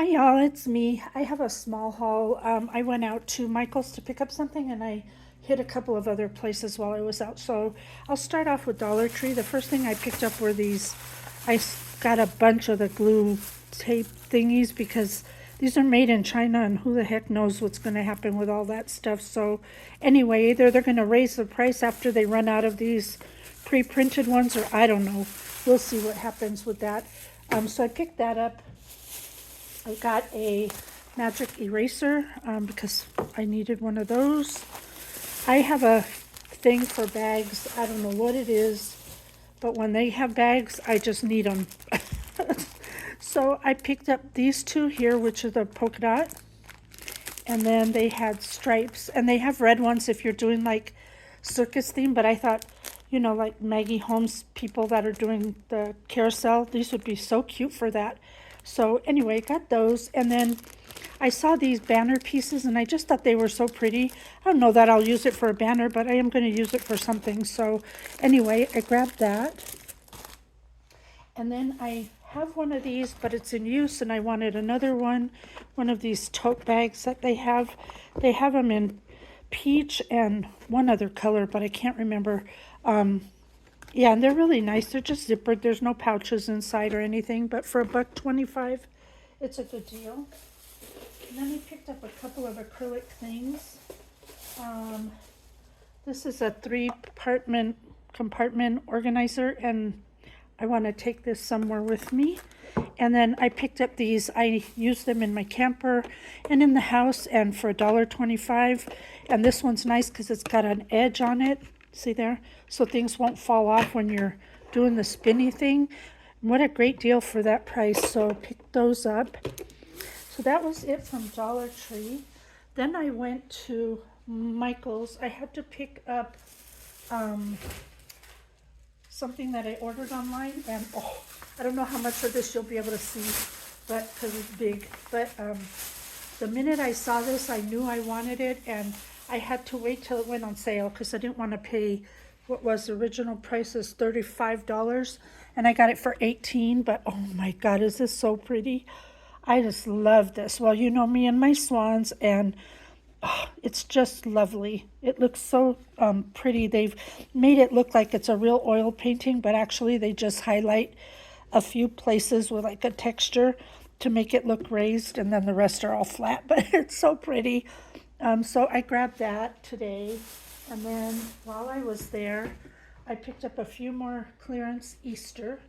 Hi y'all, it's me. I have a small haul. I went out to Michael's to pick up something and I hit a couple of other places while I was out. So I'll start off with Dollar Tree. The first thing I picked up were these. Got a bunch of the glue tape thingies because these are made in China and who the heck knows what's going to happen with all that stuff. So anyway, either they're going to raise the price after they run out of these pre-printed ones, or I don't know. We'll see what happens with that. So I picked that up. I got a magic eraser because I needed one of those. I have a thing for bags. I don't know what it is, but when they have bags, I just need them. So I picked up these two here, which are the polka dot. And then they had stripes. And they have red ones if you're doing like circus theme. But I thought, you know, like Maggie Holmes people that are doing the carousel, these would be so cute for that. So anyway, got those. And then I saw these banner pieces and I just thought they were so pretty. I don't know that I'll use it for a banner, but I am going to use it for something. So anyway, I grabbed that. And then I have one of these, but it's in use and I wanted another one of these tote bags that they have. They have them in peach and one other color, but I can't remember. Yeah, and they're really nice. They're just zippered. There's no pouches inside or anything, but for $1.25, it's a good deal. And then I picked up a couple of acrylic things. This is a 3-compartment organizer, and I want to take this somewhere with me. And then I picked up these. I use them in my camper and in the house, and for $1.25. And this one's nice because it's got an edge on it. See there? So things won't fall off when you're doing the spinny thing. What a great deal for that price. So pick those up. So that was it from Dollar Tree. Then I went to Michael's. I had to pick up something that I ordered online. And I don't know how much of this you'll be able to see, but because it's big. But the minute I saw this, I knew I wanted it. And I had to wait till it went on sale because I didn't want to pay what was the original price is $35, and I got it for $18. But oh my God, is this so pretty? I just love this. Well, you know me and my swans, and it's just lovely. It looks so pretty. They've made it look like it's a real oil painting, but actually they just highlight a few places with like a texture to make it look raised, and then the rest are all flat. But it's so pretty. So I grabbed that today, and then while I was there, I picked up a few more clearance Easter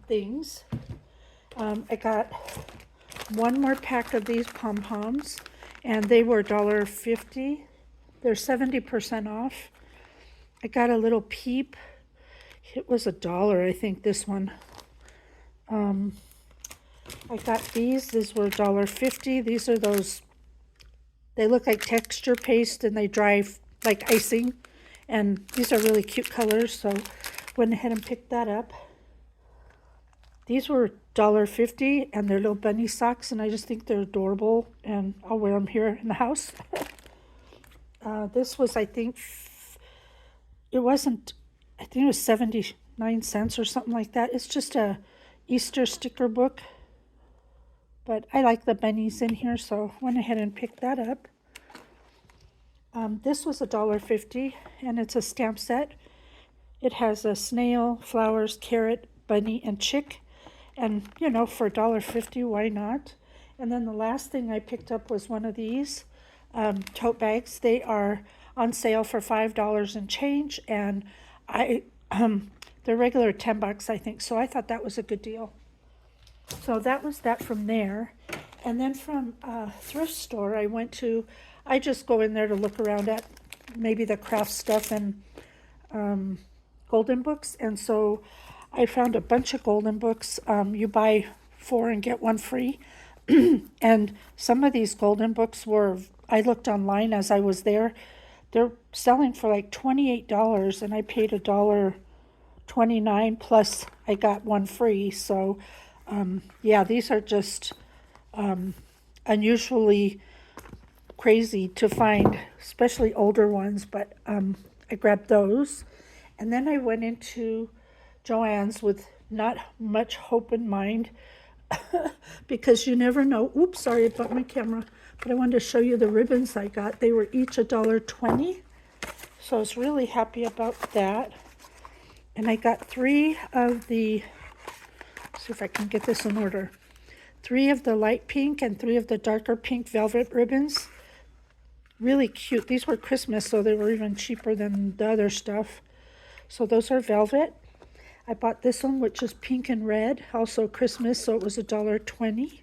things. I got one more pack of these pom-poms, and they were $1.50. They're 70% off. I got a little peep. It was $1, I think, this one. I got these. These were $1.50. These are those. They look like texture paste and they dry like icing. And these are really cute colors, so went ahead and picked that up. These were $1.50 and they're little bunny socks, and I just think they're adorable, and I'll wear them here in the house. This was, I think it was 79 cents or something like that. It's just a Easter sticker book. But I like the bunnies in here, so went ahead and picked that up. This was $1.50, and it's a stamp set. It has a snail, flowers, carrot, bunny, and chick. And, you know, for $1.50, why not? And then the last thing I picked up was one of these tote bags. They are on sale for $5 and change, and they're regular $10, I think. So I thought that was a good deal. So that was that from there. And then from a thrift store I just go in there to look around at maybe the craft stuff and golden books. And so I found a bunch of golden books. You buy 4 and get 1 free. And some of these golden books I looked online as I was there. They're selling for like $28, and I paid $1.29 plus I got 1 free. So yeah, these are just unusually crazy to find, especially older ones, but I grabbed those. And then I went into Joann's with not much hope in mind. because you never know. Oops, sorry about my camera, but I wanted to show you the ribbons I got. They were each $1.20, so I was really happy about that. And I got 3 of the, let's see if I can get this in order, 3 of the light pink and 3 of the darker pink velvet ribbons. Really cute. These were Christmas, so they were even cheaper than the other stuff. So those are velvet. I bought this one, which is pink and red, also Christmas, so it was $1.20.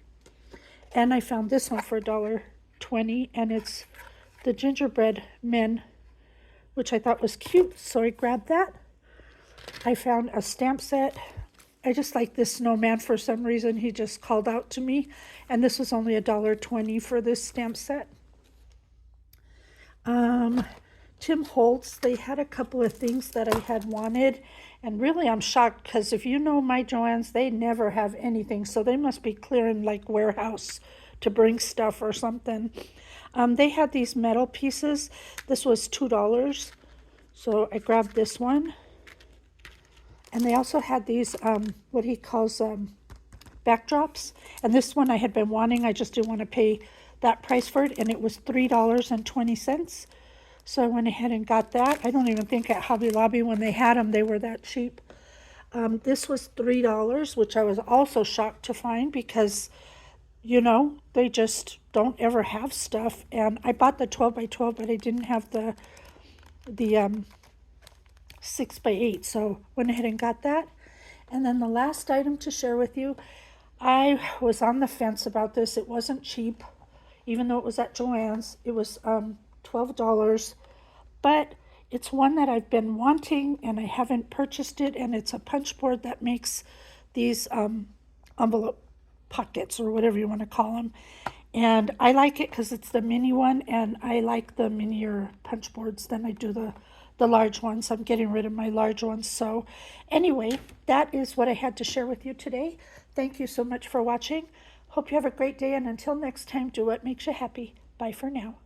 And I found this one for $1.20, and it's the gingerbread men, which I thought was cute, so I grabbed that. I found a stamp set. I just like this snowman for some reason. He just called out to me, and this was only $1.20 for this stamp set. Tim Holtz, they had a couple of things that I had wanted, and really I'm shocked because if you know my Joann's, they never have anything, so they must be clearing like warehouse to bring stuff or something. They had these metal pieces. This was $2, so I grabbed this one. And they also had these, what he calls backdrops, and this one I had been wanting. I just didn't want to pay that price for it, and it was $3.20. So I went ahead and got that. I don't even think at Hobby Lobby when they had them, they were that cheap. This was $3, which I was also shocked to find because, you know, they just don't ever have stuff. And I bought the 12 by 12, but I didn't have the 6 by 8, so went ahead and got that. And then the last item to share with you, I was on the fence about this. It wasn't cheap, even though it was at Joann's. It was $12, but it's one that I've been wanting and I haven't purchased it, and it's a punch board that makes these envelope pockets or whatever you want to call them. And I like it because it's the mini one, and I like the minier punch boards than I do the large ones. I'm getting rid of my large ones. So anyway, that is what I had to share with you today. Thank you so much for watching. Hope you have a great day, and until next time, do what makes you happy. Bye for now.